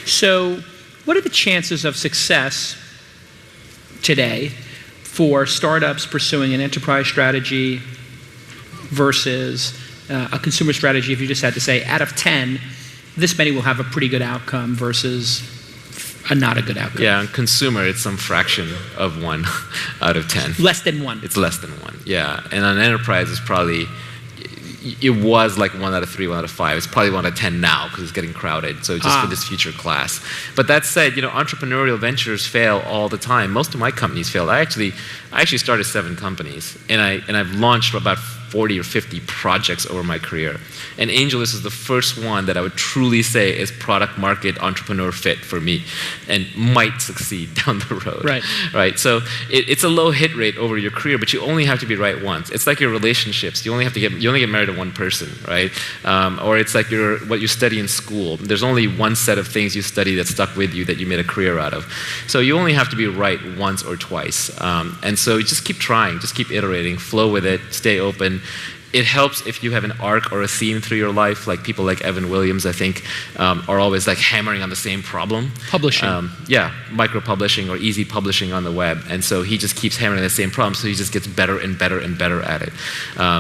So what are the chances of success today for startups pursuing an enterprise strategy versus a consumer strategy, if you just had to say, out of 10, this many will have a pretty good outcome versus a not a good outcome? Yeah, in consumer, it's some fraction of 1 out of 10. Less than 1. It's less than 1, yeah. And on enterprise, it's probably, it was like 1 out of 3, 1 out of 5. It's probably 1 out of 10 now because it's getting crowded. So just for this future class. But that said, entrepreneurial ventures fail all the time. Most of my companies failed. I actually started 7 companies, and I've launched about 40 or 50 projects over my career. And AngelList is the first one that I would truly say is product market entrepreneur fit for me and might succeed down the road. Right? So it's a low hit rate over your career, but you only have to be right once. It's like your relationships. You only get married to one person, right? Or it's like what you study in school. There's only one set of things you study that stuck with you that you made a career out of. So you only have to be right once or twice. And so you just keep trying, just keep iterating, flow with it, stay open. It helps if you have an arc or a theme through your life, like people like Evan Williams, I think, are always like hammering on the same problem. Publishing. Micro-publishing or easy publishing on the web. And so he just keeps hammering the same problem, so he just gets better and better and better at it.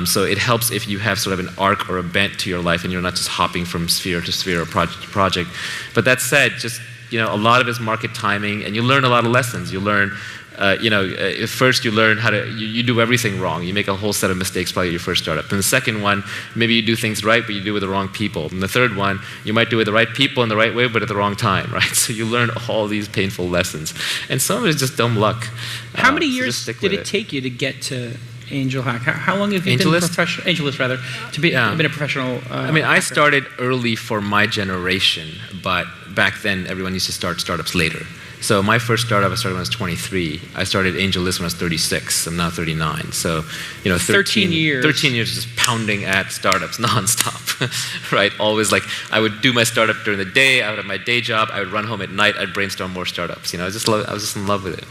So it helps if you have sort of an arc or a bent to your life and you're not just hopping from sphere to sphere or project to project. But that said, just, a lot of it is market timing, and you learn a lot of lessons. You learn at first you learn how to, you do everything wrong. You make a whole set of mistakes probably at your first startup. And the second one, maybe you do things right, but you do it with the wrong people. And the third one, you might do it with the right people in the right way, but at the wrong time, right? So you learn all these painful lessons. And some of it is just dumb luck. How many years did it take you to get to Angel Hack? How long have you been professional? AngelList, rather, to be been a professional. I started early for my generation, but back then everyone used to start startups later. So my first startup I started when I was 23. I started AngelList when I was 36. I'm now 39. So 13 years. 13 years just pounding at startups nonstop, right? Always like I would do my startup during the day. I would have my day job. I would run home at night. I'd brainstorm more startups. I was just in love with it.